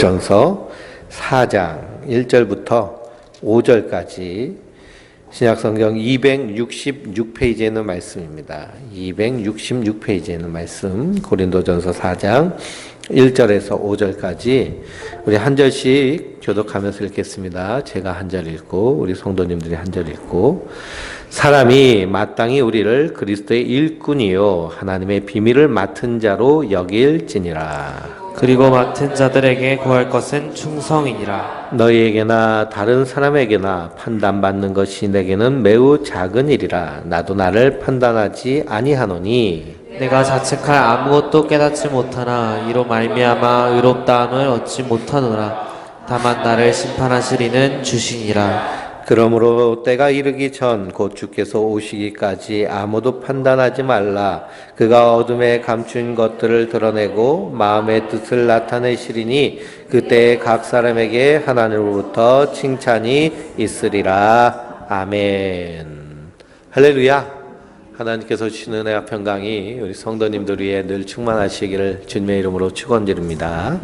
전서 4장 1절부터 5절까지 신약성경 266페이지에 있는 말씀입니다. 266페이지에 있는 말씀, 고린도전서 4장 1절에서 5절까지 우리 한 절씩 교독하면서 읽겠습니다. 제가 한 절 읽고 우리 성도님들이 한 절 읽고, 사람이 마땅히 우리를 그리스도의 일꾼이요 하나님의 비밀을 맡은 자로 여길지니라. 그리고 맡은 자들에게 구할 것은 충성이니라. 너희에게나 다른 사람에게나 판단받는 것이 내게는 매우 작은 일이라. 나도 나를 판단하지 아니하노니 내가 자책할 아무것도 깨닫지 못하나 이로 말미암아 의롭다함을 얻지 못하노라. 다만 나를 심판하시리는 주시니라. 그러므로 때가 이르기 전 곧 주께서 오시기까지 아무도 판단하지 말라. 그가 어둠에 감춘 것들을 드러내고 마음의 뜻을 나타내시리니 그때에 각 사람에게 하나님으로부터 칭찬이 있으리라. 아멘. 할렐루야. 하나님께서 주시는 은혜와 평강이 우리 성도님들 위해 늘 충만하시기를 주님의 이름으로 축원드립니다.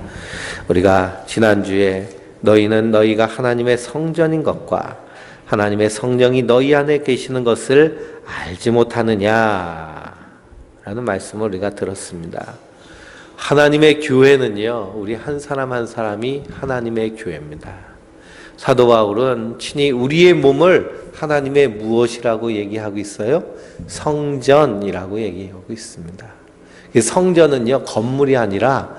우리가 지난주에 너희는 너희가 하나님의 성전인 것과 하나님의 성령이 너희 안에 계시는 것을 알지 못하느냐 라는 말씀을 우리가 들었습니다. 하나님의 교회는요, 우리 한 사람 한 사람이 하나님의 교회입니다. 사도 바울은 친히 우리의 몸을 하나님의 무엇이라고 얘기하고 있어요? 성전이라고 얘기하고 있습니다. 성전은요, 건물이 아니라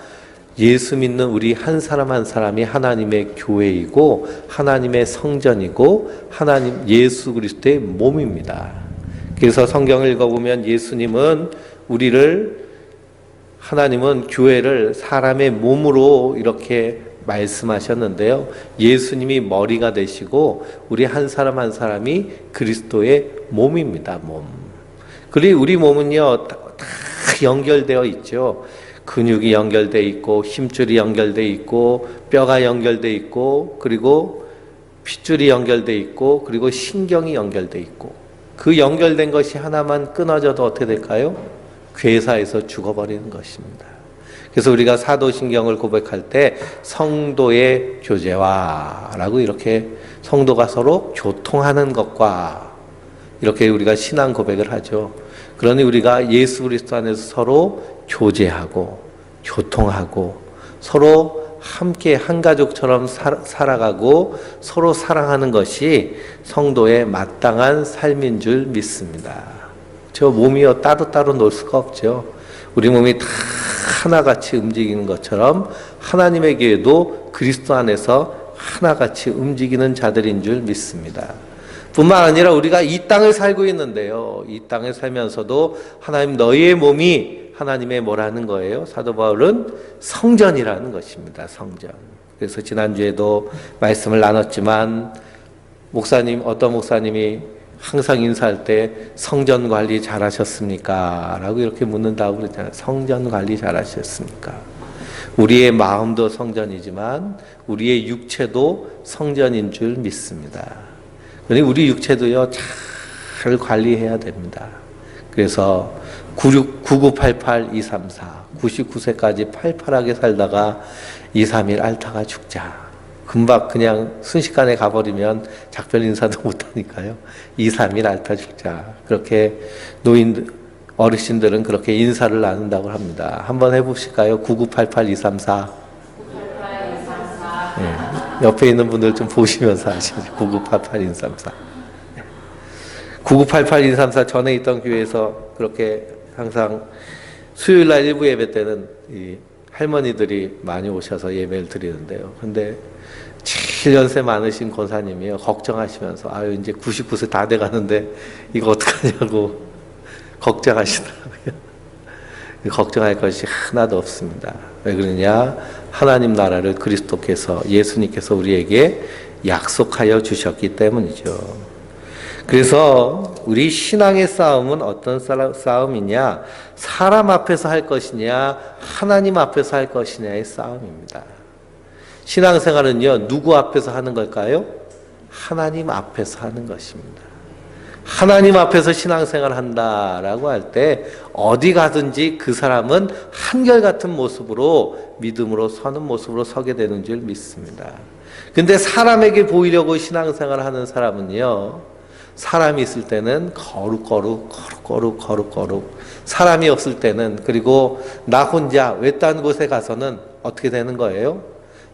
예수 믿는 우리 한 사람 한 사람이 하나님의 교회이고 하나님의 성전이고 하나님 예수 그리스도의 몸입니다. 그래서 성경을 읽어보면 예수님은 하나님은 교회를 사람의 몸으로 이렇게 말씀하셨는데요. 예수님이 머리가 되시고 우리 한 사람 한 사람이 그리스도의 몸입니다. 몸. 그리고 우리 몸은요, 다 연결되어 있죠. 근육이 연결되어 있고 힘줄이 연결되어 있고 뼈가 연결되어 있고 그리고 핏줄이 연결되어 있고 그리고 신경이 연결되어 있고, 그 연결된 것이 하나만 끊어져도 어떻게 될까요? 괴사해서 죽어버리는 것입니다. 그래서 우리가 사도신경을 고백할 때 성도의 교제와라고 이렇게 성도가 서로 교통하는 것과 이렇게 우리가 신앙 고백을 하죠. 그러니 우리가 예수 그리스도 안에서 서로 교제하고 교통하고 서로 함께 한 가족처럼 살아가고 서로 사랑하는 것이 성도의 마땅한 삶인 줄 믿습니다. 저 몸이요, 따로따로 놀 수가 없죠. 우리 몸이 다 하나같이 움직이는 것처럼 하나님의 교회도 그리스도 안에서 하나같이 움직이는 자들인 줄 믿습니다. 뿐만 아니라 우리가 이 땅을 살고 있는데요, 이 땅을 살면서도 하나님 너희의 몸이 하나님의 뭐라는 거예요? 사도 바울은 성전이라는 것입니다. 성전. 그래서 지난주에도 말씀을 나눴지만 어떤 목사님이 항상 인사할 때 성전 관리 잘하셨습니까? 라고 이렇게 묻는다고 그러잖아요. 성전 관리 잘하셨습니까? 우리의 마음도 성전이지만 우리의 육체도 성전인 줄 믿습니다. 그러니 우리 육체도요, 잘 관리해야 됩니다. 그래서 9988-234 99세까지 팔팔하게 살다가 2-3일 앓다가 죽자. 금방 그냥 순식간에 가버리면 작별 인사도 못하니까요. 2-3일 앓다 죽자. 그렇게 어르신들은 그렇게 인사를 나눈다고 합니다. 한번 해보실까요? 9988-234 네. 옆에 있는 분들 좀 보시면서 하시죠. 9988-234 9988-234 전에 있던 교회에서 그렇게 항상 수요일날 일부 예배 때는 이 할머니들이 많이 오셔서 예배를 드리는데요. 근데 7연세 많으신 권사님이요, 걱정하시면서 아유 이제 99세 다 돼가는데 이거 어떡하냐고 걱정하시더라고요. 걱정할 것이 하나도 없습니다. 왜 그러냐? 하나님 나라를 그리스도께서, 예수님께서 우리에게 약속하여 주셨기 때문이죠. 그래서 우리 신앙의 싸움은 어떤 싸움이냐? 사람 앞에서 할 것이냐, 하나님 앞에서 할 것이냐의 싸움입니다. 신앙생활은요, 누구 앞에서 하는 걸까요? 하나님 앞에서 하는 것입니다. 하나님 앞에서 신앙생활을 한다라고 할 때 어디 가든지 그 사람은 한결같은 모습으로 믿음으로 서는 모습으로 서게 되는 줄 믿습니다. 근데 사람에게 보이려고 신앙생활을 하는 사람은요, 사람이 있을 때는 거룩거룩 사람이 없을 때는, 그리고 나 혼자 외딴 곳에 가서는 어떻게 되는 거예요?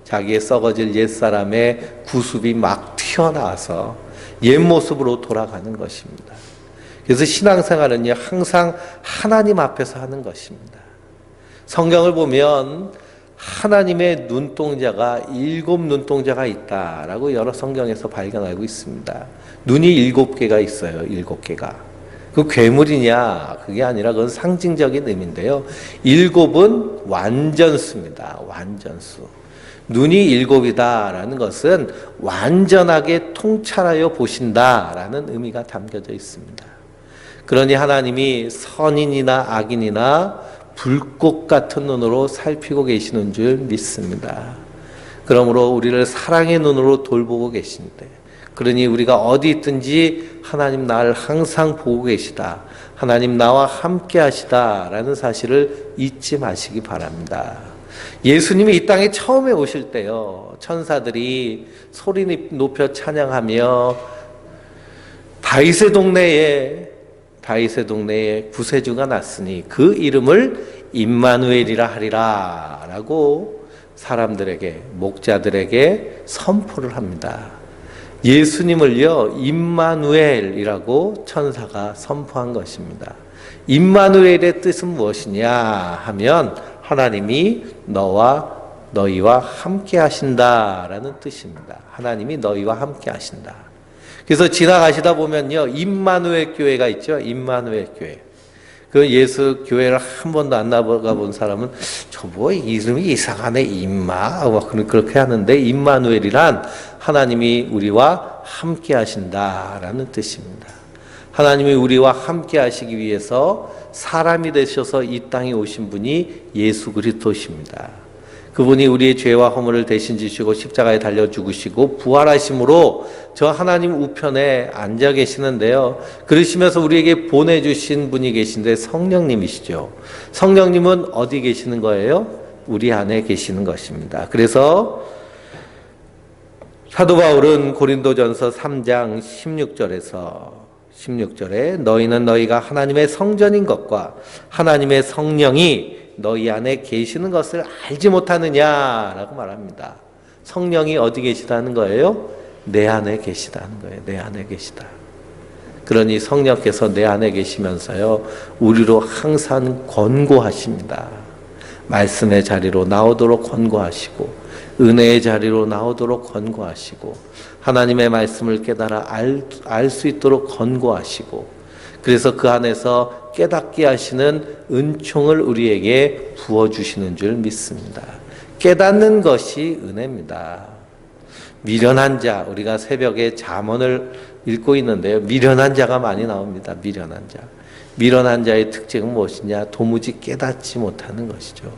자기의 썩어질 옛사람의 구습이 막 튀어나와서 옛 모습으로 돌아가는 것입니다. 그래서 신앙생활은요, 항상 하나님 앞에서 하는 것입니다. 성경을 보면 하나님의 눈동자가 7 눈동자가 있다라고 여러 성경에서 발견하고 있습니다. 눈이 7개가 있어요. 7개가. 그 괴물이냐? 그게 아니라 그건 상징적인 의미인데요. 7은 완전수입니다. 완전수. 눈이 7이다라는 것은 완전하게 통찰하여 보신다라는 의미가 담겨져 있습니다. 그러니 하나님이 선인이나 악인이나 불꽃 같은 눈으로 살피고 계시는 줄 믿습니다. 그러므로 우리를 사랑의 눈으로 돌보고 계신데, 그러니 우리가 어디 있든지 하나님 나를 항상 보고 계시다, 하나님 나와 함께 하시다라는 사실을 잊지 마시기 바랍니다. 예수님이 이 땅에 처음에 오실 때요, 천사들이 소리 높여 찬양하며 다윗의 동네에 구세주가 났으니 그 이름을 임마누엘이라 하리라 라고 사람들에게, 목자들에게 선포를 합니다. 예수님을요, 임마누엘이라고 천사가 선포한 것입니다. 임마누엘의 뜻은 무엇이냐 하면 하나님이 너희와 함께 하신다라는 뜻입니다. 하나님이 너희와 함께 하신다. 그래서 지나가시다 보면요, 임마누엘 교회가 있죠. 임마누엘 교회. 그 예수 교회를 한 번도 안 나가 본 사람은 저 뭐 이름이 이상하네, 임마. 그렇게 하는데, 임마누엘이란 하나님이 우리와 함께 하신다라는 뜻입니다. 하나님이 우리와 함께 하시기 위해서 사람이 되셔서 이 땅에 오신 분이 예수 그리스도십니다. 그분이 우리의 죄와 허물을 대신 지시고 십자가에 달려 죽으시고 부활하심으로 저 하나님 우편에 앉아 계시는데요. 그러시면서 우리에게 보내주신 분이 계신데 성령님이시죠. 성령님은 어디 계시는 거예요? 우리 안에 계시는 것입니다. 그래서 사도 바울은 고린도전서 3장 16절에 너희는 너희가 하나님의 성전인 것과 하나님의 성령이 너희 안에 계시는 것을 알지 못하느냐라고 말합니다. 성령이 어디 계시다는 거예요? 내 안에 계시다는 거예요. 내 안에 계시다. 그러니 성령께서 내 안에 계시면서요, 우리로 항상 권고하십니다. 말씀의 자리로 나오도록 권고하시고, 은혜의 자리로 나오도록 권고하시고, 하나님의 말씀을 깨달아 알 수 있도록 권고하시고, 그래서 그 안에서 깨닫게 하시는 은총을 우리에게 부어주시는 줄 믿습니다. 깨닫는 것이 은혜입니다. 미련한 자, 우리가 새벽에 잠언을 읽고 있는데요, 미련한 자가 많이 나옵니다. 미련한 자. 미련한 자의 특징은 무엇이냐? 도무지 깨닫지 못하는 것이죠.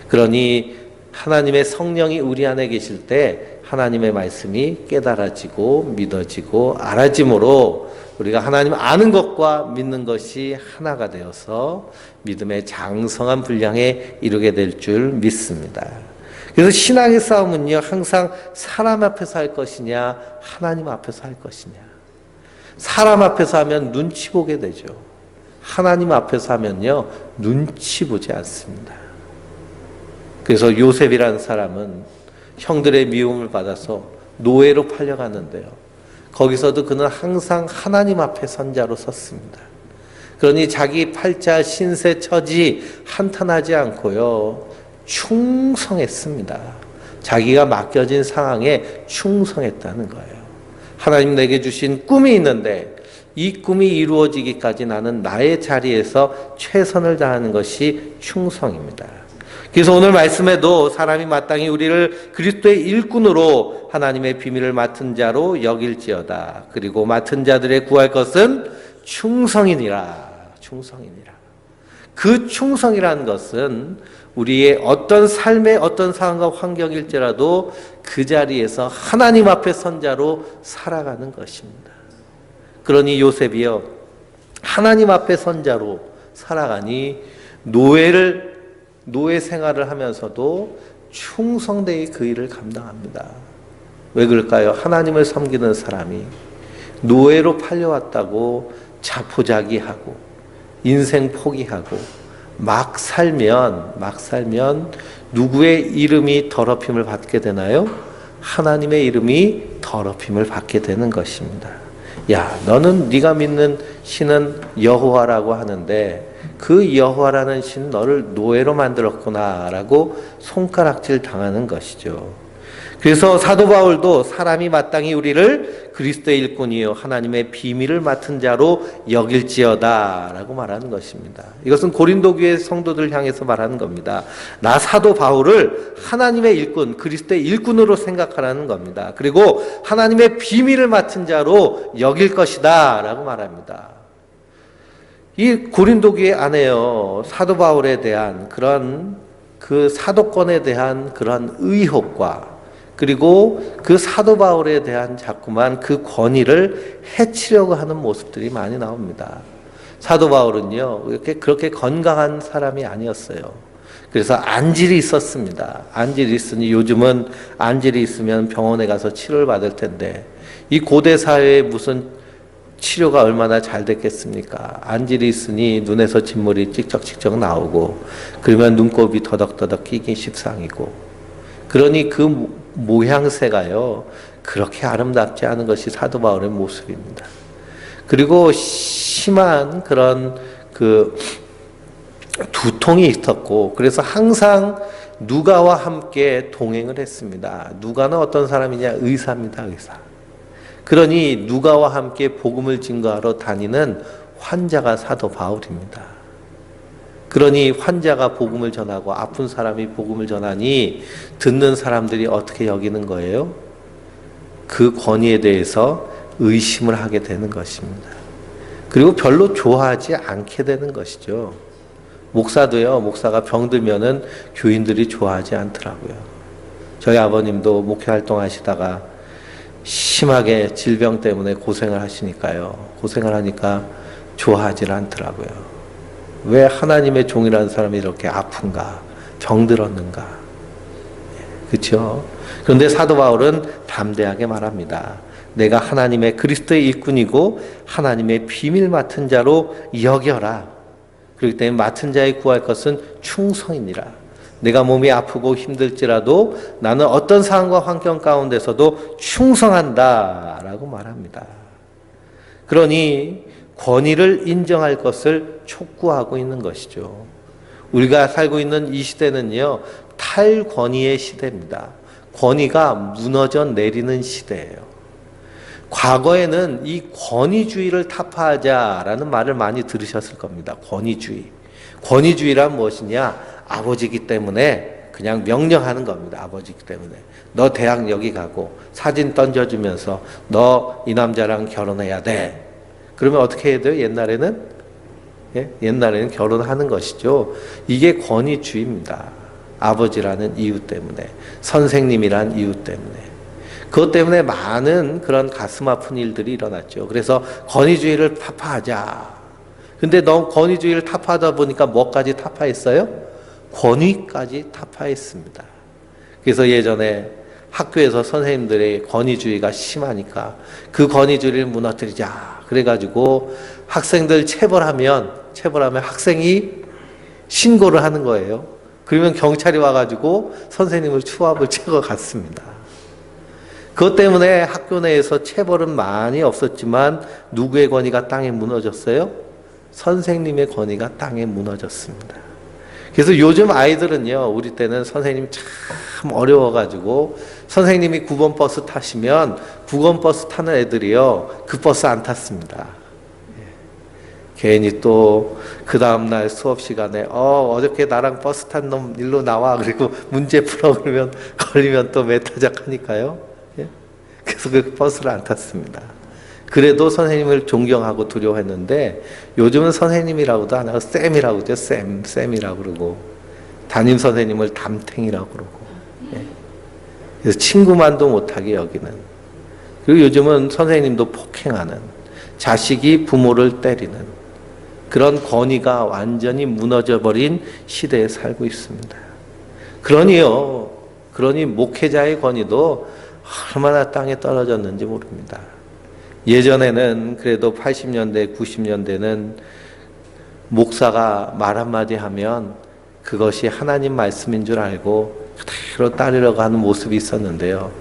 그러니 하나님의 성령이 우리 안에 계실 때 하나님의 말씀이 깨달아지고 믿어지고 알아짐으로 우리가 하나님 아는 것과 믿는 것이 하나가 되어서 믿음의 장성한 분량에 이르게 될 줄 믿습니다. 그래서 신앙의 싸움은요, 항상 사람 앞에서 할 것이냐, 하나님 앞에서 할 것이냐. 사람 앞에서 하면 눈치 보게 되죠. 하나님 앞에서 하면요, 눈치 보지 않습니다. 그래서 요셉이라는 사람은 형들의 미움을 받아서 노예로 팔려갔는데요, 거기서도 그는 항상 하나님 앞에 선자로 섰습니다. 그러니 자기 팔자 신세 처지 한탄하지 않고요, 충성했습니다. 자기가 맡겨진 상황에 충성했다는 거예요. 하나님 내게 주신 꿈이 있는데 이 꿈이 이루어지기까지 나는 나의 자리에서 최선을 다하는 것이 충성입니다. 그래서 오늘 말씀에도 사람이 마땅히 우리를 그리스도의 일꾼으로 하나님의 비밀을 맡은 자로 여길지어다. 그리고 맡은 자들의 구할 것은 충성이니라. 충성이니라. 그 충성이라는 것은 우리의 어떤 삶의 어떤 상황과 환경일지라도 그 자리에서 하나님 앞에 선자로 살아가는 것입니다. 그러니 요셉이요, 하나님 앞에 선자로 살아가니 노예 생활을 하면서도 충성되이 그 일을 감당합니다. 왜 그럴까요? 하나님을 섬기는 사람이 노예로 팔려왔다고 자포자기하고 인생 포기하고 막 살면 누구의 이름이 더럽힘을 받게 되나요? 하나님의 이름이 더럽힘을 받게 되는 것입니다. 야, 너는 네가 믿는 신은 여호와라고 하는데 그 여호와라는 신 너를 노예로 만들었구나라고 손가락질 당하는 것이죠. 그래서 사도 바울도 사람이 마땅히 우리를 그리스도의 일꾼이요 하나님의 비밀을 맡은 자로 여길지어다라고 말하는 것입니다. 이것은 고린도 교회 성도들 향해서 말하는 겁니다. 나 사도 바울을 하나님의 일꾼, 그리스도의 일꾼으로 생각하라는 겁니다. 그리고 하나님의 비밀을 맡은 자로 여길 것이다라고 말합니다. 이 고린도 교회 안에요, 사도 바울에 대한 그런 그 사도권에 대한 그런 의혹과 그리고 그 사도 바울에 대한 자꾸만 그 권위를 해치려고 하는 모습들이 많이 나옵니다. 사도 바울은요, 그렇게 건강한 사람이 아니었어요. 그래서 안질이 있었습니다. 안질이 있으니 요즘은 안질이 있으면 병원에 가서 치료를 받을 텐데 이 고대 사회에 무슨 치료가 얼마나 잘 됐겠습니까? 안질이 있으니 눈에서 진물이 찍적찍적 나오고 그러면 눈곱이 더덕더덕 끼기 십상이고 그러니 그 모양새가요 그렇게 아름답지 않은 것이 사도 바울의 모습입니다. 그리고 심한 그런 그 두통이 있었고 그래서 항상 누가와 함께 동행을 했습니다. 누가는 어떤 사람이냐? 의사입니다. 의사. 그러니 누가와 함께 복음을 증거하러 다니는 환자가 사도 바울입니다. 그러니 환자가 복음을 전하고 아픈 사람이 복음을 전하니 듣는 사람들이 어떻게 여기는 거예요? 그 권위에 대해서 의심을 하게 되는 것입니다. 그리고 별로 좋아하지 않게 되는 것이죠. 목사도요, 목사가 병들면은 교인들이 좋아하지 않더라고요. 저희 아버님도 목회 활동하시다가 심하게 질병 때문에 고생을 하시니까요. 고생을 하니까 좋아하지 않더라고요. 왜 하나님의 종이라는 사람이 이렇게 아픈가? 병들었는가? 그렇죠? 그런데 사도 바울은 담대하게 말합니다. 내가 하나님의 그리스도의 일꾼이고 하나님의 비밀 맡은 자로 여겨라. 그렇기 때문에 맡은 자에 구할 것은 충성이니라. 내가 몸이 아프고 힘들지라도 나는 어떤 상황과 환경 가운데서도 충성한다 라고 말합니다. 그러니 권위를 인정할 것을 촉구하고 있는 것이죠. 우리가 살고 있는 이 시대는요, 탈권위의 시대입니다. 권위가 무너져 내리는 시대예요. 과거에는 이 권위주의를 타파하자라는 말을 많이 들으셨을 겁니다. 권위주의. 권위주의란 무엇이냐? 아버지기 때문에 그냥 명령하는 겁니다. 아버지기 때문에. 너 대학 여기 가고 사진 던져주면서 너 이 남자랑 결혼해야 돼. 그러면 어떻게 해야 돼요? 옛날에는? 예? 옛날에는 결혼하는 것이죠. 이게 권위주의입니다. 아버지라는 이유 때문에. 선생님이란 이유 때문에. 그것 때문에 많은 그런 가슴 아픈 일들이 일어났죠. 그래서 권위주의를 타파하자. 근데 너무 권위주의를 타파하다 보니까 뭐까지 타파했어요? 권위까지 타파했습니다. 그래서 예전에 학교에서 선생님들의 권위주의가 심하니까 그 권위주의를 무너뜨리자. 그래가지고 학생들 체벌하면 학생이 신고를 하는 거예요. 그러면 경찰이 와가지고 선생님을 추합을 채워 갔습니다. 그것 때문에 학교 내에서 체벌은 많이 없었지만 누구의 권위가 땅에 무너졌어요? 선생님의 권위가 땅에 무너졌습니다. 그래서 요즘 아이들은요, 우리 때는 선생님이 참 어려워가지고 선생님이 9번 버스 타시면 9번 버스 타는 애들이요, 그 버스 안 탔습니다. 괜히 또 그 다음날 수업 시간에 어저께 나랑 버스 탄 놈 일로 나와. 그리고 문제 풀어. 그러면 걸리면 또 매타작 하니까요. 그래서 그 버스를 안 탔습니다. 그래도 선생님을 존경하고 두려워했는데 요즘은 선생님이라고도 안 하고 쌤이라고 하죠. 쌤이라고 그러고 담임 선생님을 담탱이라고 그러고 그래서 친구만도 못하게 여기는. 그리고 요즘은 선생님도 폭행하는, 자식이 부모를 때리는 그런 권위가 완전히 무너져버린 시대에 살고 있습니다. 그러니 목회자의 권위도 얼마나 땅에 떨어졌는지 모릅니다. 예전에는 그래도 80년대, 90년대는 목사가 말 한마디 하면 그것이 하나님 말씀인 줄 알고 그대로 따르려고 하는 모습이 있었는데요.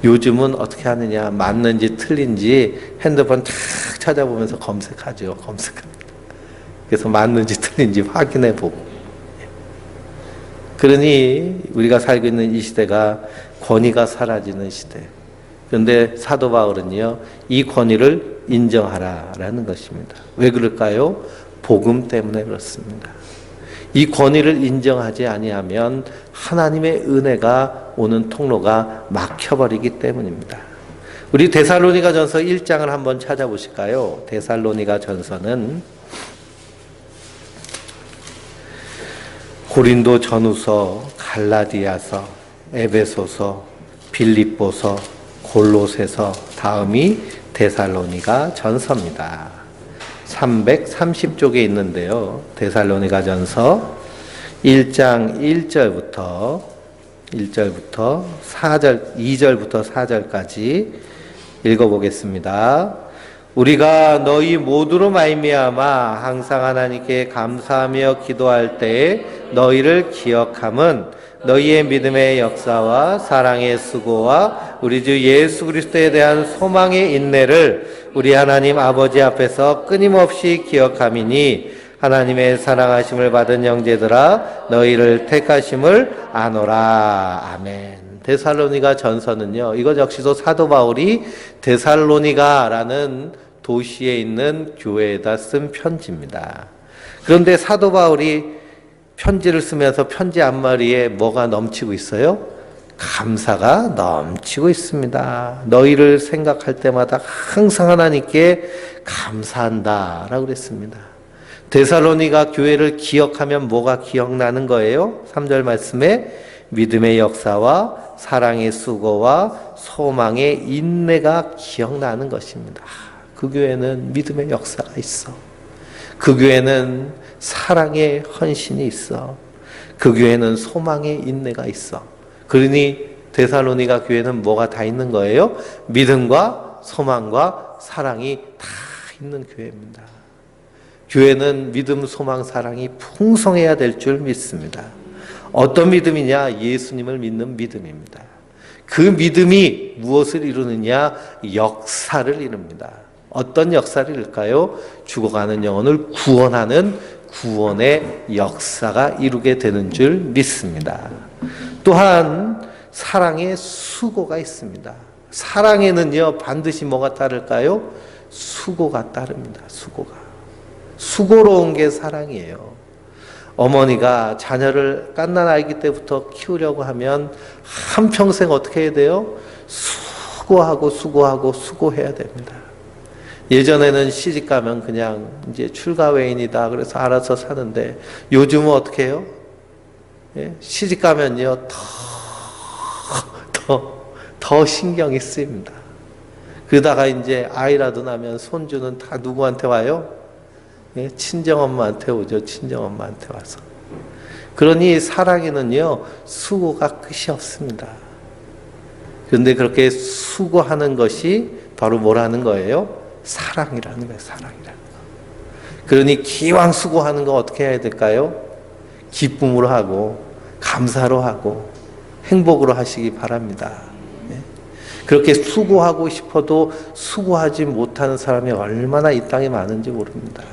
요즘은 어떻게 하느냐, 맞는지 틀린지 핸드폰 탁 찾아보면서 검색합니다. 그래서 맞는지 틀린지 확인해보고. 그러니 우리가 살고 있는 이 시대가 권위가 사라지는 시대. 그런데 사도 바울은요, 이 권위를 인정하라라는 것입니다. 왜 그럴까요? 복음 때문에 그렇습니다. 이 권위를 인정하지 아니하면 하나님의 은혜가 오는 통로가 막혀버리기 때문입니다. 우리 데살로니가 전서 1장을 한번 찾아보실까요? 데살로니가 전서는 고린도 전후서, 갈라디아서, 에베소서, 빌립보서, 골로새서, 다음이 데살로니가 전서입니다. 330쪽에 있는데요. 데살로니가 전서 1장 1절부터 2절부터 4절까지 읽어보겠습니다. 우리가 너희 모두로 말미암아 항상 하나님께 감사하며 기도할 때에 너희를 기억함은 너희의 믿음의 역사와 사랑의 수고와 우리 주 예수 그리스도에 대한 소망의 인내를 우리 하나님 아버지 앞에서 끊임없이 기억함이니 하나님의 사랑하심을 받은 형제들아 너희를 택하심을 아노라. 아멘. 데살로니가 전서는요, 이것 역시도 사도 바울이 데살로니가라는 도시에 있는 교회에다 쓴 편지입니다. 그런데 사도 바울이 편지를 쓰면서 편지 앞마디에 뭐가 넘치고 있어요? 감사가 넘치고 있습니다. 너희를 생각할 때마다 항상 하나님께 감사한다 라고 그랬습니다. 데살로니가 교회를 기억하면 뭐가 기억나는 거예요? 3절 말씀에 믿음의 역사와 사랑의 수고와 소망의 인내가 기억나는 것입니다. 그 교회는 믿음의 역사가 있어. 그 교회는 사랑의 헌신이 있어. 그 교회는 소망의 인내가 있어. 그러니 데살로니가 교회는 뭐가 다 있는 거예요? 믿음과 소망과 사랑이 다 있는 교회입니다. 교회는 믿음, 소망, 사랑이 풍성해야 될 줄 믿습니다. 어떤 믿음이냐? 예수님을 믿는 믿음입니다. 그 믿음이 무엇을 이루느냐? 역사를 이룹니다. 어떤 역사를 이룰까요? 죽어가는 영혼을 구원하는 구원의 역사가 이루게 되는 줄 믿습니다. 또한 사랑의 수고가 있습니다. 사랑에는요, 반드시 뭐가 따를까요? 수고가 따릅니다. 수고로운 게 사랑이에요. 어머니가 자녀를 갓난 아기 때부터 키우려고 하면 한평생 어떻게 해야 돼요? 수고해야 됩니다. 예전에는 시집 가면 그냥 이제 출가 외인이다 그래서 알아서 사는데 요즘은 어떻게 해요? 예? 시집 가면요 더 신경이 쓰입니다. 그러다가 이제 아이라도 나면 손주는 다 누구한테 와요? 예? 친정엄마한테 오죠. 친정엄마한테 와서. 그러니 사랑에는요 수고가 끝이 없습니다. 그런데 그렇게 수고하는 것이 바로 뭐라는 거예요? 사랑이라는 거예요. 사랑이라는 거. 그러니 기왕 수고하는 거 어떻게 해야 될까요? 기쁨으로 하고 감사로 하고 행복으로 하시기 바랍니다. 네? 그렇게 수고하고 싶어도 수고하지 못하는 사람이 얼마나 이 땅에 많은지 모릅니다.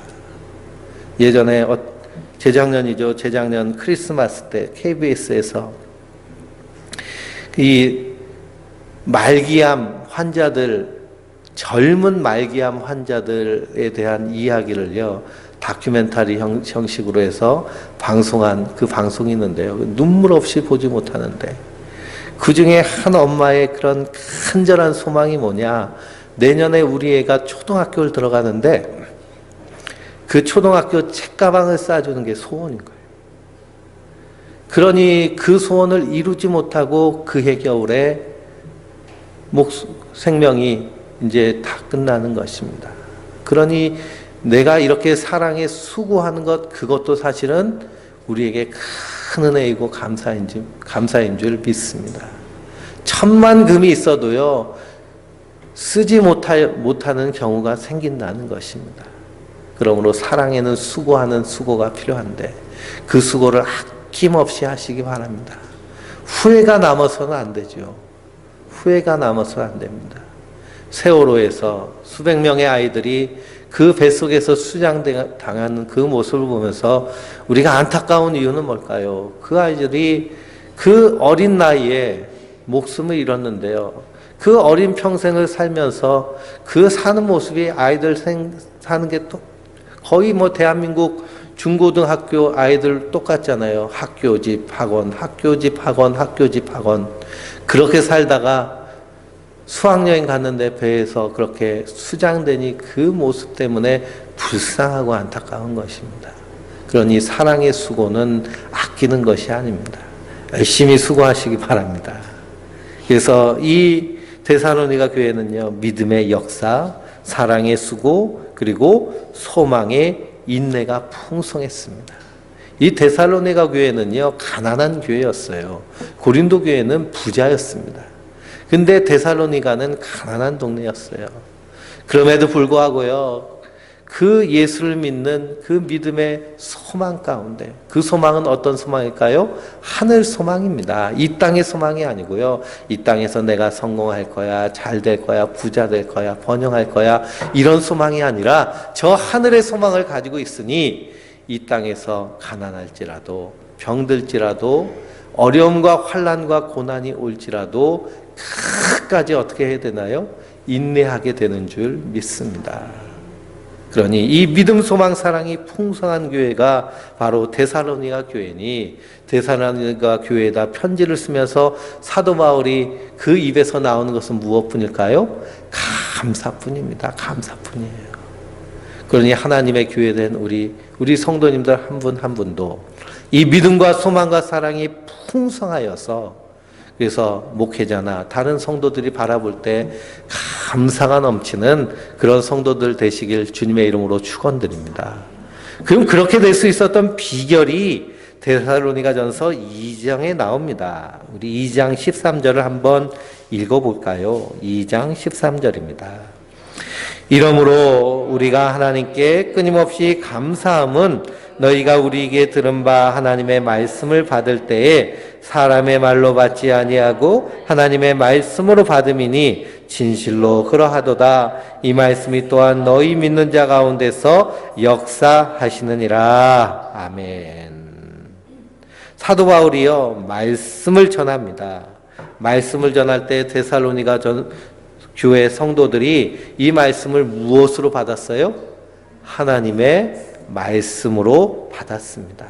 예전에 재작년 크리스마스 때 KBS에서 이 말기암 환자들, 젊은 말기암 환자들에 대한 이야기를요, 다큐멘터리 형식으로 해서 방송한 그 방송이 있는데요. 눈물 없이 보지 못하는데, 그 중에 한 엄마의 그런 간절한 소망이 뭐냐, 내년에 우리 애가 초등학교를 들어가는데, 그 초등학교 책가방을 싸주는 게 소원인 거예요. 그러니 그 소원을 이루지 못하고 그해 겨울에 생명이 이제 다 끝나는 것입니다. 그러니 내가 이렇게 사랑에 수고하는 것, 그것도 사실은 우리에게 큰 은혜이고 감사인 줄 믿습니다. 천만 금이 있어도요, 쓰지 못하는 경우가 생긴다는 것입니다. 그러므로 사랑에는 수고하는 수고가 필요한데 그 수고를 아낌없이 하시기 바랍니다. 후회가 남아서는 안 되죠. 후회가 남아서는 안 됩니다. 세월호에서 수백 명의 아이들이 그 뱃속에서 수장당하는 그 모습을 보면서 우리가 안타까운 이유는 뭘까요? 그 아이들이 그 어린 나이에 목숨을 잃었는데요. 그 어린 평생을 살면서 그 사는 모습이 아이들 사는 게 또 거의 뭐 대한민국 중고등학교 아이들 똑같잖아요. 학교 집 학원, 학교 집 학원, 학교 집 학원. 그렇게 살다가 수학여행 갔는데 배에서 그렇게 수장되니 그 모습 때문에 불쌍하고 안타까운 것입니다. 그러니 사랑의 수고는 아끼는 것이 아닙니다. 열심히 수고하시기 바랍니다. 그래서 이 데살로니가 교회는요, 믿음의 역사, 사랑의 수고, 그리고 소망의 인내가 풍성했습니다. 이 데살로니가 교회는요, 가난한 교회였어요. 고린도 교회는 부자였습니다. 근데 데살로니가는 가난한 동네였어요. 그럼에도 불구하고요, 그 예수를 믿는 그 믿음의 소망 가운데, 그 소망은 어떤 소망일까요? 하늘 소망입니다. 이 땅의 소망이 아니고요, 이 땅에서 내가 성공할 거야, 잘 될 거야, 부자 될 거야, 번영할 거야, 이런 소망이 아니라 저 하늘의 소망을 가지고 있으니 이 땅에서 가난할지라도, 병들지라도, 어려움과 환난과 고난이 올지라도 끝까지 어떻게 해야 되나요? 인내하게 되는 줄 믿습니다. 그러니 이 믿음, 소망, 사랑이 풍성한 교회가 바로 데살로니가 교회니, 데살로니가 교회에다 편지를 쓰면서 사도 바울이 그 입에서 나오는 것은 무엇뿐일까요? 감사뿐입니다. 감사뿐이에요. 그러니 하나님의 교회된 우리 성도님들 한 분 한 분도 이 믿음과 소망과 사랑이 풍성하여서, 그래서 목회자나 다른 성도들이 바라볼 때 감사가 넘치는 그런 성도들 되시길 주님의 이름으로 축원드립니다. 그럼 그렇게 될 수 있었던 비결이 데살로니가전서 2장에 나옵니다. 우리 2장 13절을 한번 읽어볼까요? 2장 13절입니다. 이러므로 우리가 하나님께 끊임없이 감사함은 너희가 우리에게 들은 바 하나님의 말씀을 받을 때에 사람의 말로 받지 아니하고 하나님의 말씀으로 받음이니 진실로 그러하도다. 이 말씀이 또한 너희 믿는 자 가운데서 역사하시느니라. 아멘. 사도 바울이요, 말씀을 전합니다. 말씀을 전할 때 데살로니가 교회 성도들이 이 말씀을 무엇으로 받았어요? 하나님의 말씀으로 받았습니다.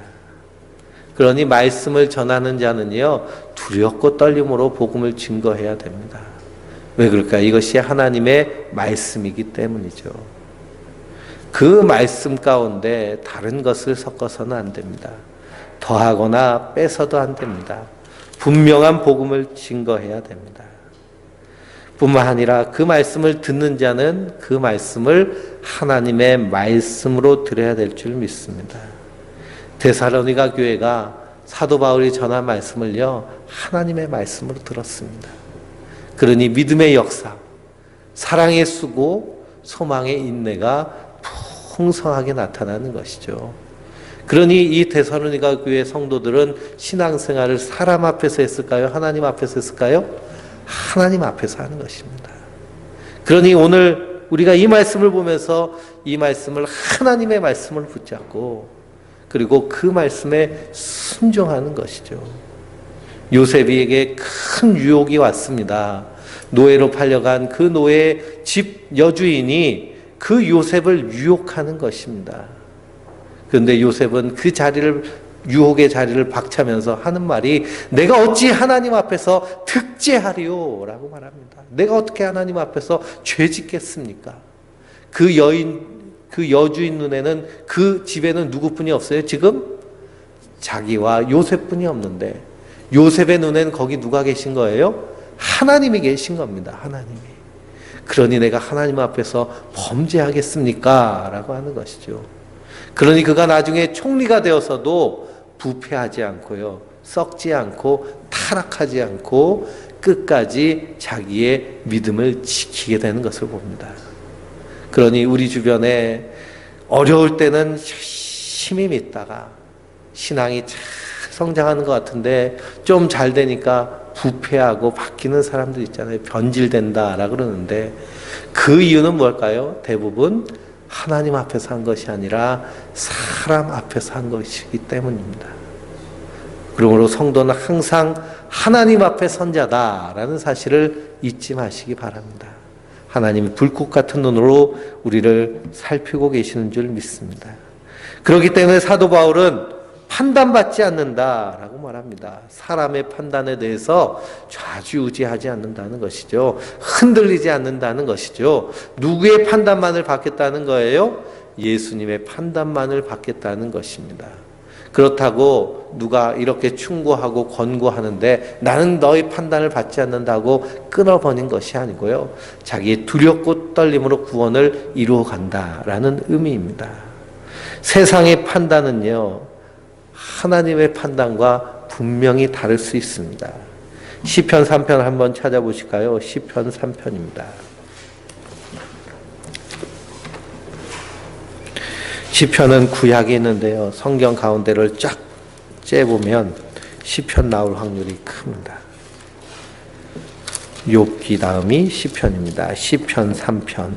그러니 말씀을 전하는 자는요, 두렵고 떨림으로 복음을 증거해야 됩니다. 왜 그럴까? 이것이 하나님의 말씀이기 때문이죠. 그 말씀 가운데 다른 것을 섞어서는 안 됩니다. 더하거나 빼서도 안 됩니다. 분명한 복음을 증거해야 됩니다. 뿐만 아니라 그 말씀을 듣는 자는 그 말씀을 하나님의 말씀으로 들어야 될 줄 믿습니다. 데살로니가 교회가 사도 바울이 전한 말씀을요, 하나님의 말씀으로 들었습니다. 그러니 믿음의 역사, 사랑의 수고, 소망의 인내가 풍성하게 나타나는 것이죠. 그러니 이 데살로니가 교회 성도들은 신앙생활을 사람 앞에서 했을까요? 하나님 앞에서 했을까요? 하나님 앞에서 하는 것입니다. 그러니 오늘 우리가 이 말씀을 보면서 이 말씀을 하나님의 말씀을 붙잡고, 그리고 그 말씀에 순종하는 것이죠. 요셉에게 큰 유혹이 왔습니다. 노예로 팔려간 그 노예 집 여주인이 그 요셉을 유혹하는 것입니다. 그런데 요셉은 그 유혹의 자리를 박차면서 하는 말이, 내가 어찌 하나님 앞에서 득죄하리요? 라고 말합니다. 내가 어떻게 하나님 앞에서 죄 짓겠습니까? 그 여주인 눈에는, 그 집에는 누구뿐이 없어요? 지금 자기와 요셉뿐이 없는데, 요셉의 눈에는 거기 누가 계신 거예요? 하나님이 계신 겁니다. 하나님이. 그러니 내가 하나님 앞에서 범죄하겠습니까? 라고 하는 것이죠. 그러니 그가 나중에 총리가 되어서도 부패하지 않고요, 썩지 않고 타락하지 않고 끝까지 자기의 믿음을 지키게 되는 것을 봅니다. 그러니 우리 주변에 어려울 때는 열심히 믿다가 신앙이 잘 성장하는 것 같은데 좀 잘 되니까 부패하고 바뀌는 사람들 있잖아요. 변질된다라고 그러는데 그 이유는 뭘까요? 대부분 하나님 앞에서 한 것이 아니라 사람 앞에서 한 것이기 때문입니다. 그러므로 성도는 항상 하나님 앞에 선 자다라는 사실을 잊지 마시기 바랍니다. 하나님이 불꽃 같은 눈으로 우리를 살피고 계시는 줄 믿습니다. 그렇기 때문에 사도 바울은 판단받지 않는다라고 말합니다. 사람의 판단에 대해서 좌지우지하지 않는다는 것이죠. 흔들리지 않는다는 것이죠. 누구의 판단만을 받겠다는 거예요? 예수님의 판단만을 받겠다는 것입니다. 그렇다고 누가 이렇게 충고하고 권고하는데 나는 너의 판단을 받지 않는다고 끊어버린 것이 아니고요, 자기의 두렵고 떨림으로 구원을 이루어간다라는 의미입니다. 세상의 판단은요, 하나님의 판단과 분명히 다를 수 있습니다. 시편 3편 한번 찾아보실까요? 시편 3편입니다. 시편은 구약에 있는데요, 성경 가운데를 쫙 째보면 시편 나올 확률이 큽니다. 욥기 다음이 시편입니다. 시편 3편.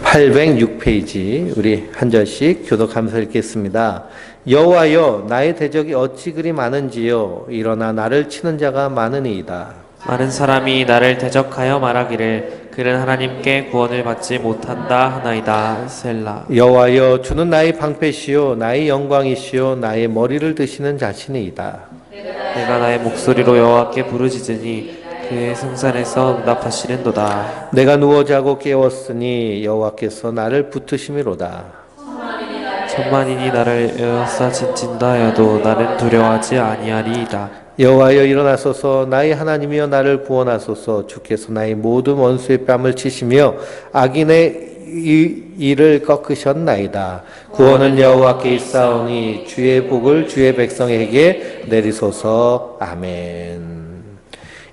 806페이지 우리 한 절씩 교독하면서 읽겠습니다. 여호와여, 나의 대적이 어찌 그리 많은지요. 일어나 나를 치는 자가 많으니이다. 많은 사람이 나를 대적하여 말하기를 그는 하나님께 구원을 받지 못한다 하나이다. 셀라. 여호와여, 주는 나의 방패시요 나의 영광이시요 나의 머리를 드시는 자신이이다. 내가 나의 목소리로 여호와께 부르짖으니 그의 성산에서 응답하시는도다. 내가 누워 자고 깨웠으니 여호와께서 나를 붙으심이로다. 천만인이 나를 에워싸 진친다 하여도 나는 두려워하지 아니하리이다. 여호와여, 일어나소서. 나의 하나님이여, 나를 구원하소서. 주께서 나의 모든 원수의 뺨을 치시며 악인의 이를 꺾으셨나이다. 구원은 여호와께 있사오니 주의 복을 주의 백성에게 내리소서. 아멘.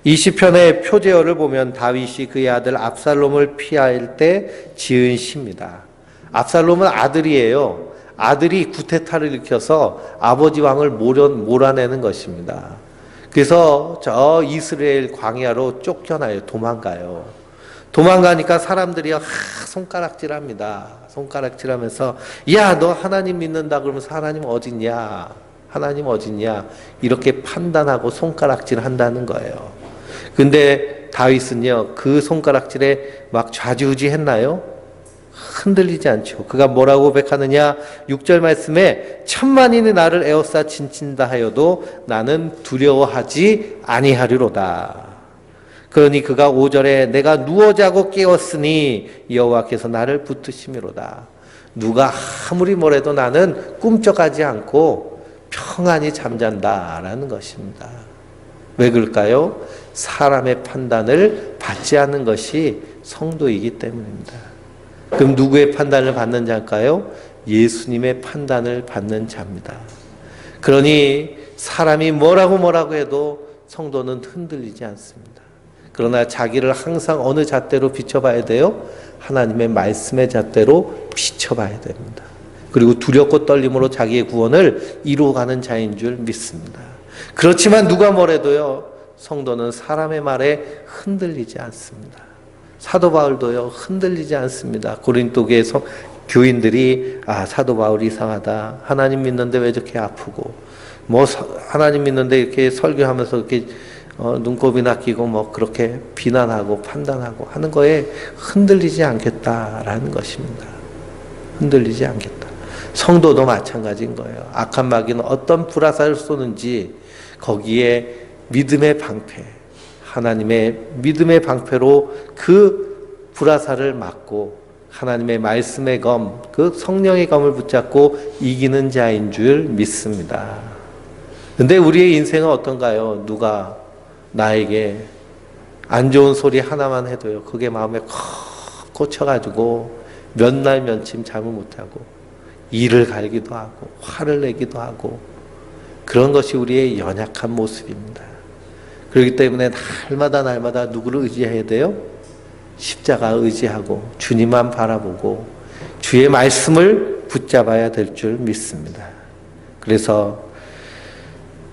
이 시편의 표제어를 보면 다윗이 그의 아들 압살롬을 피할 때 지은 시입니다. 압살롬은 아들이에요. 아들이 구테타를 일으켜서 아버지 왕을 몰아내는 것입니다. 그래서 저 이스라엘 광야로 쫓겨나요. 도망가요. 도망가니까 사람들이 손가락질합니다. 손가락질하면서 야, 너 하나님 믿는다 그러면서 하나님 어딨냐? 하나님 어딨냐? 이렇게 판단하고 손가락질 한다는 거예요. 근데 다윗은요, 그 손가락질에 막 좌지우지 했나요? 흔들리지 않죠. 그가 뭐라고 고백하느냐? 6절 말씀에 천만인이 나를 에워싸 진친다 하여도 나는 두려워하지 아니하리로다. 그러니 그가 5절에 내가 누워 자고 깨웠으니 여호와께서 나를 붙으심이로다. 누가 아무리 뭐래도 나는 꿈쩍하지 않고 평안히 잠잔다라는 것입니다. 왜 그럴까요? 사람의 판단을 받지 않는 것이 성도이기 때문입니다. 그럼 누구의 판단을 받는 자일까요? 예수님의 판단을 받는 자입니다. 그러니 사람이 뭐라고 해도 성도는 흔들리지 않습니다. 그러나 자기를 항상 어느 잣대로 비춰봐야 돼요? 하나님의 말씀의 잣대로 비춰봐야 됩니다. 그리고 두렵고 떨림으로 자기의 구원을 이루어가는 자인 줄 믿습니다. 그렇지만 누가 뭐래도요, 성도는 사람의 말에 흔들리지 않습니다. 사도 바울도요, 흔들리지 않습니다. 고린도 교회 교인들이 사도 바울이 이상하다. 하나님 믿는데 왜 저렇게 아프고, 하나님 믿는데 이렇게 설교하면서 이렇게 눈곱이나 끼고 그렇게 비난하고 판단하고 하는 거에 흔들리지 않겠다라는 것입니다. 흔들리지 않겠다. 성도도 마찬가지인 거예요. 악한 마귀는 어떤 불화살을 쏘는지 거기에 믿음의 방패, 하나님의 믿음의 방패로 그 불화살을 막고 하나님의 말씀의 검, 그 성령의 검을 붙잡고 이기는 자인 줄 믿습니다. 근데 우리의 인생은 어떤가요? 누가 나에게 안 좋은 소리 하나만 해도요, 그게 마음에 콕 꽂혀가지고 몇 날 며칠 잠을 못하고 이를 갈기도 하고 화를 내기도 하고, 그런 것이 우리의 연약한 모습입니다. 그렇기 때문에 날마다 누구를 의지해야 돼요? 십자가 의지하고 주님만 바라보고 주의 말씀을 붙잡아야 될 줄 믿습니다. 그래서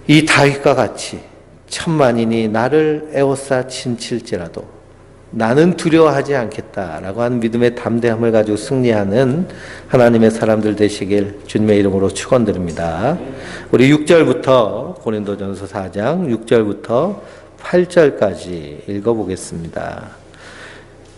이 다윗과 같이 천만인이 나를 에워싸 친칠지라도 나는 두려워하지 않겠다라고 하는 믿음의 담대함을 가지고 승리하는 하나님의 사람들 되시길 주님의 이름으로 축원드립니다. 우리 6절부터 고린도전서 4장 6절부터 8절까지 읽어보겠습니다.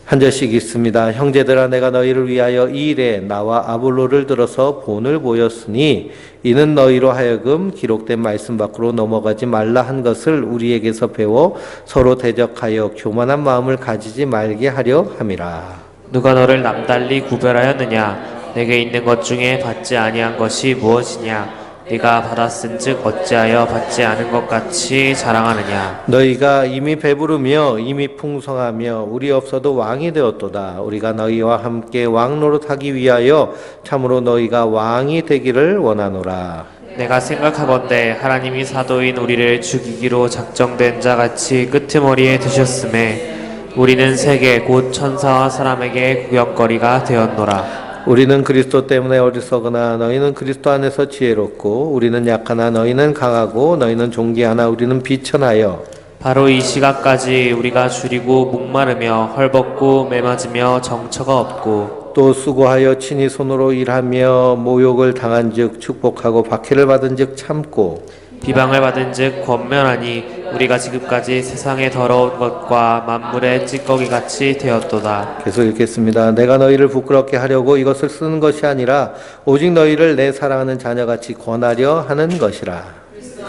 한 절씩 읽습니다. 형제들아, 내가 너희를 위하여 이 일에 나와 아볼로를 들어서 본을 보였으니 이는 너희로 하여금 기록된 말씀 밖으로 넘어가지 말라 한 것을 우리에게서 배워 서로 대적하여 교만한 마음을 가지지 말게 하려 함이라. 누가 너를 남달리 구별하였느냐? 내게 있는 것 중에 받지 아니한 것이 무엇이냐? 네가 받았은즉 어찌하여 받지 않은 것 같이 자랑하느냐? 너희가 이미 배부르며 이미 풍성하며 우리 없어도 왕이 되었도다. 우리가 너희와 함께 왕 노릇하기 위하여 참으로 너희가 왕이 되기를 원하노라. 내가 생각하건대 하나님이 사도인 우리를 죽이기로 작정된 자같이 끄트머리에 드셨음에 우리는 세계 곧 천사와 사람에게 구경거리가 되었노라. 우리는 그리스도 때문에 어리석으나 너희는 그리스도 안에서 지혜롭고, 우리는 약하나 너희는 강하고, 너희는 존귀하나 우리는 비천하여 바로 이 시각까지 우리가 줄이고 목마르며 헐벗고 매맞으며 정처가 없고 또 수고하여 친히 손으로 일하며 모욕을 당한즉 축복하고 박해를 받은즉 참고 비방을 받은즉 권면하니 우리가 지금까지 세상의 더러운 것과 만물의 찌꺼기 같이 되었도다. 계속 읽겠습니다. 내가 너희를 부끄럽게 하려고 이것을 쓰는 것이 아니라 오직 너희를 내 사랑하는 자녀같이 권하려 하는 것이라.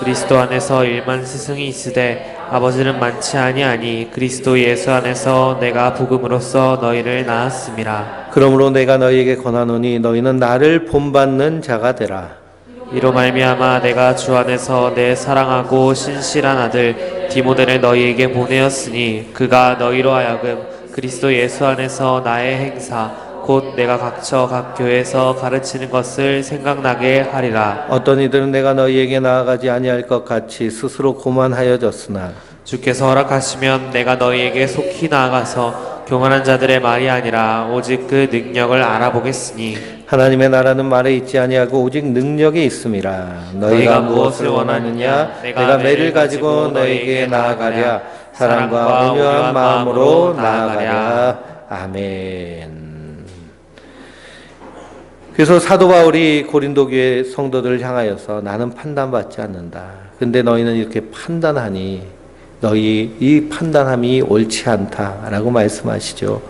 그리스도 안에서 일만 스승이 있으되 아버지는 많지 아니하니 그리스도 예수 안에서 내가 복음으로써 너희를 낳았음이라. 그러므로 내가 너희에게 권하노니 너희는 나를 본받는 자가 되라. 이로 말미암아 내가 주 안에서 내 사랑하고 신실한 아들 디모데를 너희에게 보내었으니 그가 너희로 하여금 그리스도 예수 안에서 나의 행사 곧 내가 각처 각 교회에서 가르치는 것을 생각나게 하리라. 어떤 이들은 내가 너희에게 나아가지 아니할 것 같이 스스로 고만하여졌으나 주께서 허락하시면 내가 너희에게 속히 나아가서 교만한 자들의 말이 아니라 오직 그 능력을 알아보겠으니 하나님의 나라는 말에 있지 아니하고 오직 능력에 있음이라. 너희가 무엇을 원하느냐? 내가 매를 가지고 너희에게 나아가랴. 사랑과 온유한 마음으로 나아가랴. 아멘. 그래서 사도 바울이 고린도 교회 성도들을 향하여서 나는 판단받지 않는다. 근데 너희는 이렇게 판단하니 너희 이 판단함이 옳지 않다라고 말씀하시죠.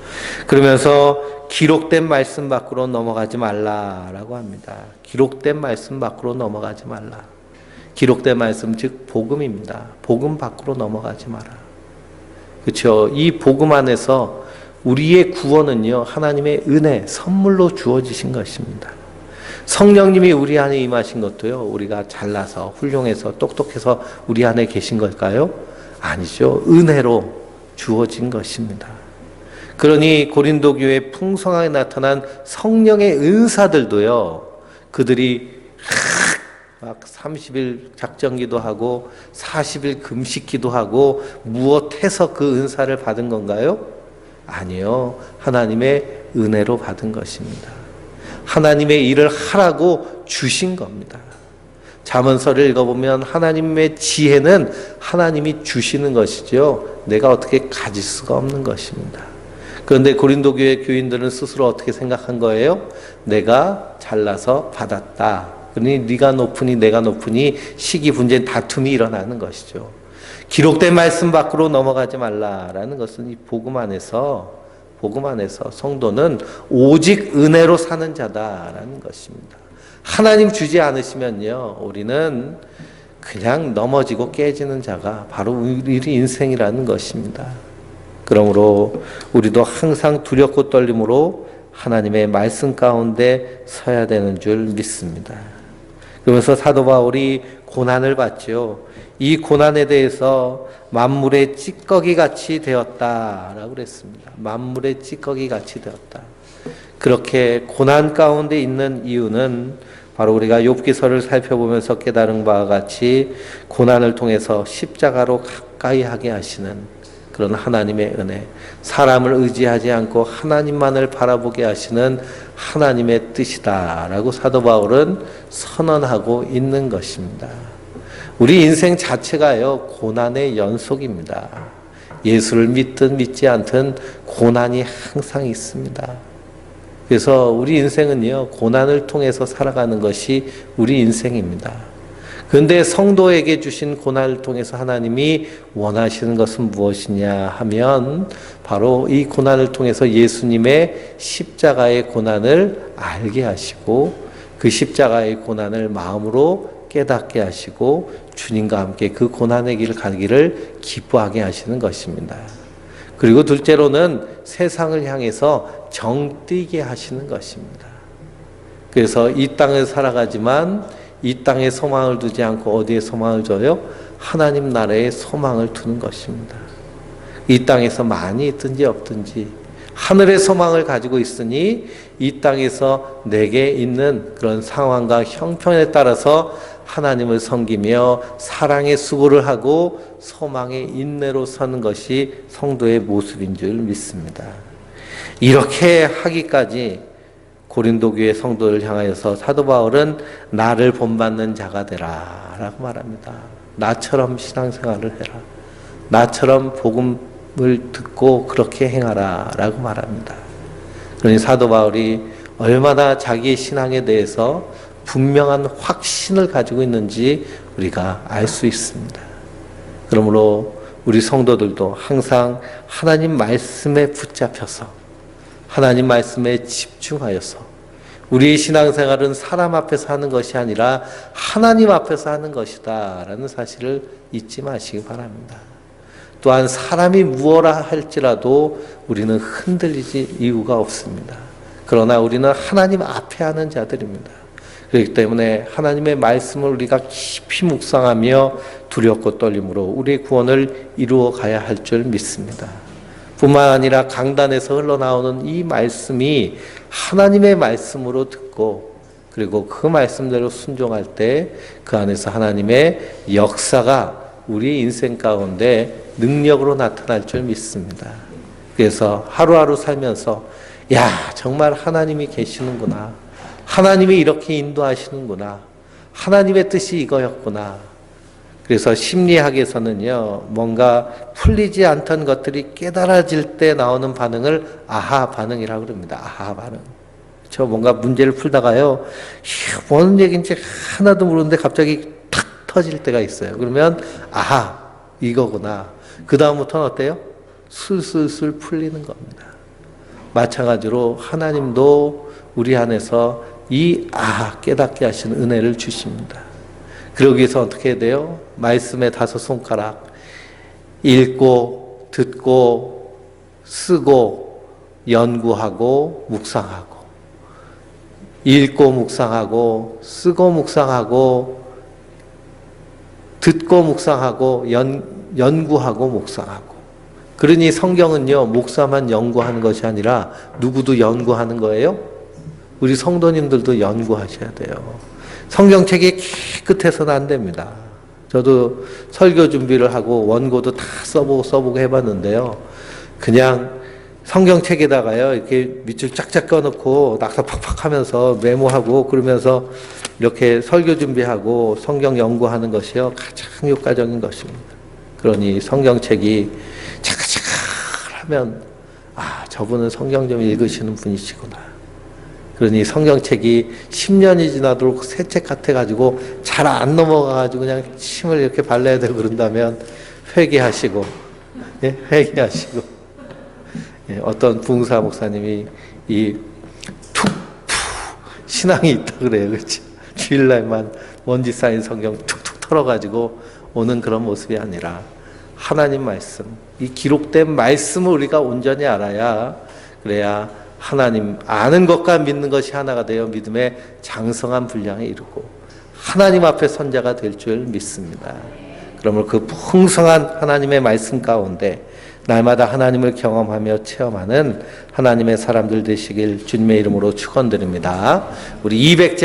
그러면서 기록된 말씀 밖으로 넘어가지 말라라고 합니다. 기록된 말씀 밖으로 넘어가지 말라. 기록된 말씀 즉 복음입니다. 복음 밖으로 넘어가지 마라. 그렇죠? 이 복음 안에서 우리의 구원은요, 하나님의 은혜, 선물로 주어지신 것입니다. 성령님이 우리 안에 임하신 것도요, 우리가 잘나서 훌륭해서 똑똑해서 우리 안에 계신 걸까요? 아니죠. 은혜로 주어진 것입니다. 그러니 고린도 교회에 풍성하게 나타난 성령의 은사들도요, 그들이 막 30일 작정기도 하고 40일 금식기도 하고 무엇해서 그 은사를 받은 건가요? 아니요. 하나님의 은혜로 받은 것입니다. 하나님의 일을 하라고 주신 겁니다. 잠언서를 읽어보면 하나님의 지혜는 하나님이 주시는 것이죠. 내가 어떻게 가질 수가 없는 것입니다. 그런데 고린도 교회 교인들은 스스로 어떻게 생각한 거예요? 내가 잘나서 받았다. 그러니 네가 높으니 내가 높으니 시기 분쟁 다툼이 일어나는 것이죠. 기록된 말씀 밖으로 넘어가지 말라라는 것은 이 복음 안에서 성도는 오직 은혜로 사는 자다라는 것입니다. 하나님 주지 않으시면요, 우리는 그냥 넘어지고 깨지는 자가 바로 우리 인생이라는 것입니다. 그러므로 우리도 항상 두렵고 떨림으로 하나님의 말씀 가운데 서야 되는 줄 믿습니다. 그러면서 사도 바울이 고난을 받죠. 이 고난에 대해서 만물의 찌꺼기 같이 되었다라고 그랬습니다. 만물의 찌꺼기 같이 되었다. 그렇게 고난 가운데 있는 이유는 바로 우리가 욥기서를 살펴보면서 깨달은 바와 같이 고난을 통해서 십자가로 가까이 하게 하시는 그런 하나님의 은혜, 사람을 의지하지 않고 하나님만을 바라보게 하시는 하나님의 뜻이다라고 사도 바울은 선언하고 있는 것입니다. 우리 인생 자체가요, 고난의 연속입니다. 예수를 믿든 믿지 않든 고난이 항상 있습니다. 그래서 우리 인생은요, 고난을 통해서 살아가는 것이 우리 인생입니다. 그런데 성도에게 주신 고난을 통해서 하나님이 원하시는 것은 무엇이냐 하면 바로 이 고난을 통해서 예수님의 십자가의 고난을 알게 하시고 그 십자가의 고난을 마음으로 깨닫게 하시고 주님과 함께 그 고난의 길을 가기를 기뻐하게 하시는 것입니다. 그리고 둘째로는 세상을 향해서 정뛰게 하시는 것입니다. 그래서 이 땅을 살아가지만 이 땅에 소망을 두지 않고 어디에 소망을 둬요? 하나님 나라에 소망을 두는 것입니다. 이 땅에서 많이 있든지 없든지 하늘의 소망을 가지고 있으니 이 땅에서 내게 있는 그런 상황과 형편에 따라서 하나님을 섬기며 사랑의 수고를 하고 소망의 인내로 서는 것이 성도의 모습인 줄 믿습니다. 이렇게 하기까지 고린도 교회 성도를 향하여서 사도 바울은 나를 본받는 자가 되라 라고 말합니다. 나처럼 신앙생활을 해라. 나처럼 복음을 듣고 그렇게 행하라 라고 말합니다. 그러니 사도 바울이 얼마나 자기의 신앙에 대해서 분명한 확신을 가지고 있는지 우리가 알 수 있습니다. 그러므로 우리 성도들도 항상 하나님 말씀에 붙잡혀서 하나님 말씀에 집중하여서 우리의 신앙생활은 사람 앞에서 하는 것이 아니라 하나님 앞에서 하는 것이다 라는 사실을 잊지 마시기 바랍니다. 또한 사람이 무엇라 할지라도 우리는 흔들리지 이유가 없습니다. 그러나 우리는 하나님 앞에 하는 자들입니다. 그렇기 때문에 하나님의 말씀을 우리가 깊이 묵상하며 두렵고 떨림으로 우리의 구원을 이루어 가야 할 줄 믿습니다. 뿐만 아니라 강단에서 흘러나오는 이 말씀이 하나님의 말씀으로 듣고 그리고 그 말씀대로 순종할 때 그 안에서 하나님의 역사가 우리 인생 가운데 능력으로 나타날 줄 믿습니다. 그래서 하루하루 살면서 야, 정말 하나님이 계시는구나. 하나님이 이렇게 인도하시는구나. 하나님의 뜻이 이거였구나. 그래서 심리학에서는요, 뭔가 풀리지 않던 것들이 깨달아질 때 나오는 반응을 아하 반응이라고 그럽니다. 아하 반응. 저 뭔가 문제를 풀다가요, 뭔 얘기인지 하나도 모르는데 갑자기 탁 터질 때가 있어요. 그러면 아하, 이거구나. 그 다음부터는 어때요? 술술술 풀리는 겁니다. 마찬가지로 하나님도 우리 안에서 이 깨닫게 하시는 은혜를 주십니다. 그러기 위해서 어떻게 해야 돼요? 말씀의 5손가락 읽고 듣고 쓰고 연구하고 묵상하고 읽고 묵상하고 쓰고 묵상하고 듣고 묵상하고 연구하고 묵상하고. 그러니 성경은요, 목사만 연구하는 것이 아니라 누구도 연구하는 거예요? 우리 성도님들도 연구하셔야 돼요. 성경책이 깨끗해서는 안 됩니다. 저도 설교 준비를 하고 원고도 다 써보고 해봤는데요. 그냥 성경책에다가요, 이렇게 밑줄 쫙쫙 꺼놓고 낙서 팍팍 하면서 메모하고 그러면서 이렇게 설교 준비하고 성경 연구하는 것이요, 가장 효과적인 것입니다. 그러니 성경책이 차근차근 하면, 저분은 성경 좀 읽으시는 분이시구나. 그러니 성경책이 10년이 지나도록 새 책 같아가지고 잘 안 넘어가가지고 그냥 침을 이렇게 발라야 되고 그런다면 회개하시고, 예? 회개하시고. 예, 어떤 부흥사 목사님이 신앙이 있다 그래요. 그렇죠? 주일날만 먼지 쌓인 성경 툭툭 털어가지고 오는 그런 모습이 아니라 하나님 말씀, 이 기록된 말씀을 우리가 온전히 알아야, 그래야 하나님 아는 것과 믿는 것이 하나가 되어 믿음의 장성한 분량에 이르고 하나님 앞에 선자가 될 줄 믿습니다. 그러므로 그 풍성한 하나님의 말씀 가운데 날마다 하나님을 경험하며 체험하는 하나님의 사람들 되시길 주님의 이름으로 축원드립니다. 우리 200제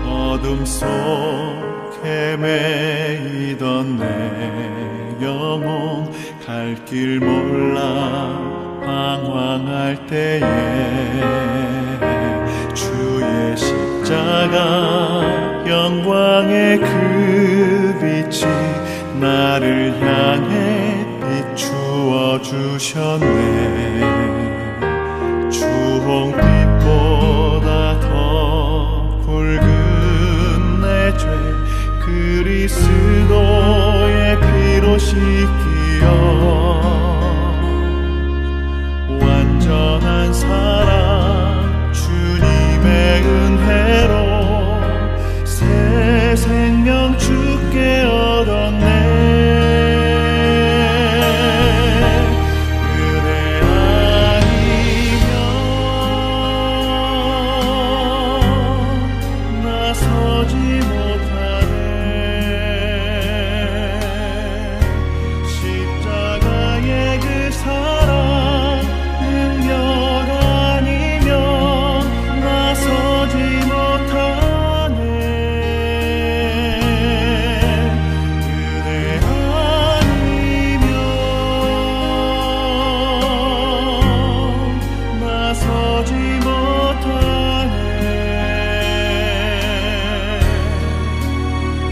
어둠 속에 매이던 내 영혼 갈 길 몰라 방황할 때에 주의 십자가 영광의 그 빛이 나를 향해 비추어 주셨네. 주홍빛보다 더 붉은 내 죄 그리스도의 피로 씻기어 완전한 사랑 주님의 은혜로 새 생명 주께 얻었네. 서지 못하네. 십자가의 그 사랑 능력 아니면 나서지 못하네. 그대 아니면 나서지 못하네.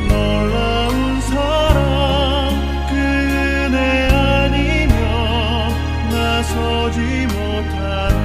놀라운 사랑 그 은혜 아니면 나서지 못하네.